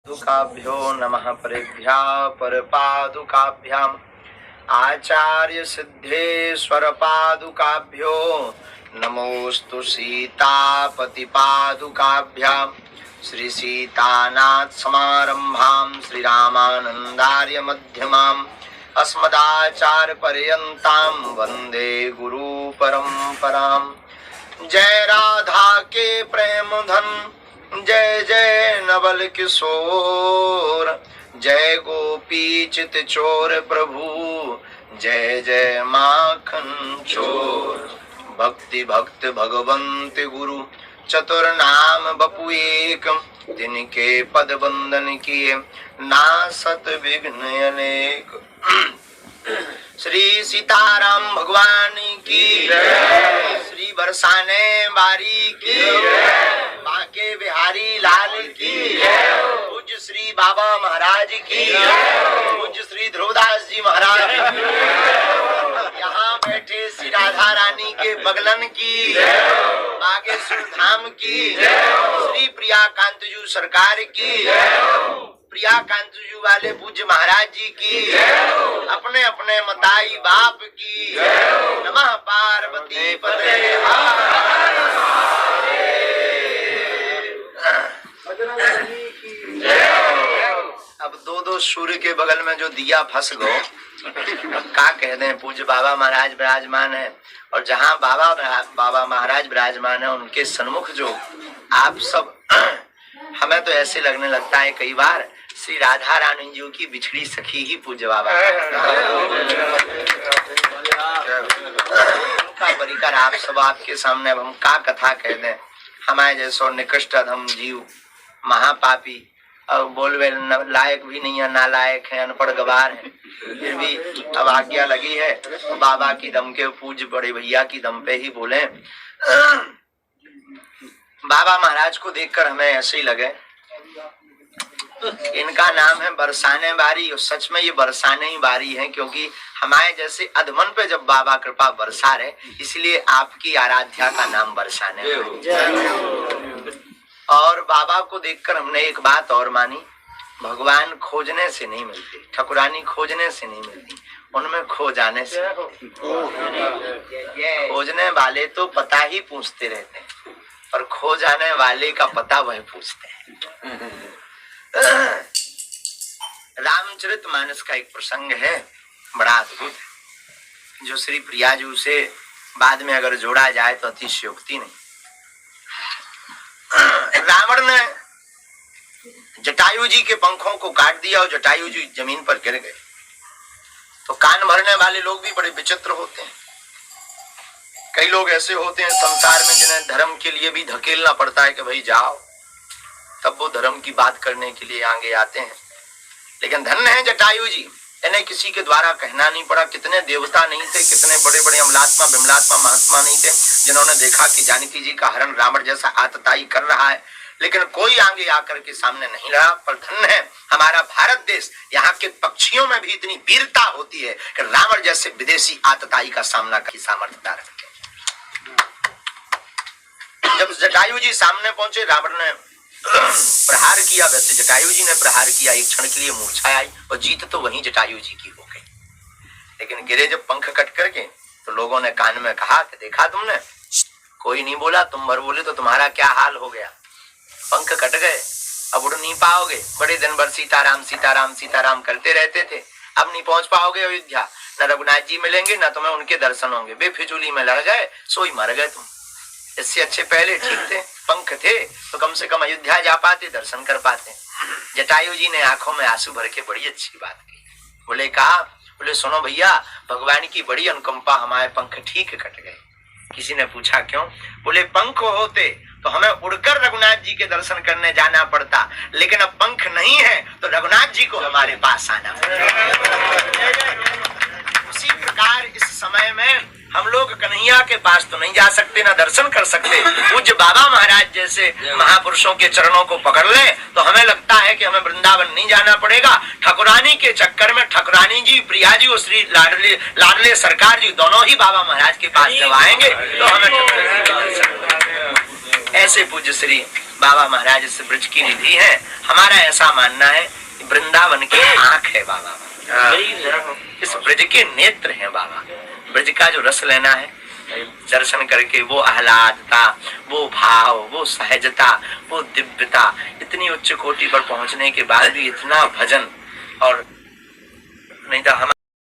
पादुकाभ्यो नमः परेभ्यः परपादुकाभ्याम् आचार्य सिद्धेश्वर पादुकाभ्यो नमोस्तु सीतापति पादुकाभ्याम् श्री सीतानाथ समारंभां श्री रामानंदार्य मध्यमाम् अस्मदाचार्य पर्यन्तां वंदे गुरु परंपराम्। जय राधा के प्रेम धन जय जय नवल किशोर, जय गोपी चित चोर प्रभु, जय जय माखन चोर। भक्ति भक्त भगवंत गुरु चतुर नाम बपु एक, तिनके पद बंदन किए नासत विघ्न अनेक। श्री सीताराम भगवान की जय, श्री बरसाने बारी की जय, बांके बिहारी लाल की जय, पूज्य श्री बाबा महाराज की जय, पूज्य श्री ध्रुवदास जी महाराज की जय, यहाँ बैठे श्री राधा रानी के बगलन की जय, बागेश्वर धाम की जय, श्री प्रिया कांतजू सरकार की जय, प्रिया कांतजू वाले पूज्य महाराज जी की अपने अपने मताई बाप की नमः पार्वती पते। अब दो दो सूर्य के बगल में जो दिया फंस गो, क्या कह दें। पूज्य बाबा महाराज विराजमान है और जहाँ बाबा महाराज विराजमान है उनके सन्मुख जो आप सब, हमें तो ऐसे लगने लगता है कई बार श्री राधा रानी जी की बिछड़ी सखी ही पूज्य बाबा उनका परिकर आप सब आपके सामने। अब हम का कथा कह दें। हमारे जैसो निकृष्ट अधम जीव महापापी और बोलवे लायक भी नहीं है, नालायक है, अनपढ़ गवार है, फिर भी अब आज्ञा लगी है तो बाबा की दम के पूज्य बड़े भैया की दम पे ही बोले। बाबा महाराज को देखकर हमें ऐसे ही लगे इनका नाम है बरसाने बारी, और सच में ये बरसाने ही बारी है, क्योंकि हमारे जैसे अधमन पे जब बाबा कृपा बरसा रहे इसलिए आपकी आराध्या का नाम बरसाने। और बाबा को देखकर हमने एक बात और मानी, भगवान खोजने से नहीं मिलते, ठकुरानी खोजने से नहीं मिलती, उनमें खो जाने से। खोजने वाले तो पता ही पूछते रहते हैं और खो जाने वाले का पता वह पूछते हैं। रामचरितमानस का एक प्रसंग है बड़ा अद्भुत, जो श्री प्रियाजू से बाद में अगर जोड़ा जाए तो अतिशयोक्ति नहीं। रावण ने जटायु जी के पंखों को काट दिया और जटायु जी जमीन पर गिर गए। तो कान भरने वाले लोग भी बड़े विचित्र होते हैं। कई लोग ऐसे होते हैं संसार में जिन्हें धर्म के लिए भी धकेलना पड़ता है कि भाई जाओ, तब वो धर्म की बात करने के लिए आगे आते हैं। लेकिन धन्य है जटायु जी, इन्हें किसी के द्वारा कहना नहीं पड़ा। कितने देवता नहीं थे, कितने बड़े बड़े अमलात्मा विमलात्मा महात्मा नहीं थे जिन्होंने देखा कि जानकी जी का हरण रावण जैसा आतताई कर रहा है, लेकिन कोई आगे आकर के सामने नहीं रहा। पर धन्य है हमारा भारत देश, यहाँ के पक्षियों में भी इतनी वीरता होती है कि रावण जैसे विदेशी आतताई का सामना की सामर्थ्यता रखते। जब जटायु जी सामने पहुंचे, रावण ने प्रहार किया। वैसे जटायु जी ने प्रहार किया, एक क्षण के लिए मूर्छा आई और जीत तो वहीं जटायु जी की हो गई। लेकिन गिरे जब पंख कट करके तो लोगों ने कान में कहा कि देखा तुमने, कोई नहीं बोला, तुम भर बोले तो तुम्हारा क्या हाल हो गया। पंख कट गए, अब उड़ नहीं पाओगे। बड़े दिन भर सीताराम सीताराम सीताराम करते रहते थे, अब नहीं पहुंच पाओगे अयोध्या। न रघुनाथ जी मिलेंगे न तुम्हें उनके दर्शन होंगे। बेफिजूली में लड़ गए, सोई मर गए तुम। इससे अच्छे पहले ठीक थे, पंख थे तो कम से कम अयोध्या जा पाते, दर्शन कर पाते। जटायु जी ने आंखों में आंसू भर के बड़ी अच्छी बात की। बोले कहा, बोले सुनो भैया, भगवान की बड़ी अनुकंपा, हमारे पंख ठीक कट गए। किसी ने पूछा क्यों? बोले पंख होते तो हमें उड़कर रघुनाथ जी के दर्शन करने जाना पड़ता, लेकिन अब पंख नहीं है तो रघुनाथ जी को हमारे पास आना पड़ता। उसी प्रकार इस समय में हम लोग कन्हैया के पास तो नहीं जा सकते, ना दर्शन कर सकते। पूज्य बाबा महाराज जैसे महापुरुषों के चरणों को पकड़ ले तो हमें लगता है कि हमें वृंदावन नहीं जाना पड़ेगा। ठकुरानी के चक्कर में ठकुरानी जी, प्रिया जी और श्री लाडले सरकार जी दोनों ही बाबा महाराज के पास जब आएंगे तो हमें ऐसे पूज्य श्री बाबा महाराज इस ब्रज की निधि है। हमारा ऐसा मानना है वृंदावन की आंख है बाबा, इस ब्रज के नेत्र हैं बाबा। ब्रज का जो रस लेना है, दर्शन करके वो आह्लादता, वो भाव, वो सहजता, वो दिव्यता, इतनी उच्च कोटि पर पहुंचने के बाद भी इतना भजन और नहीं तो हम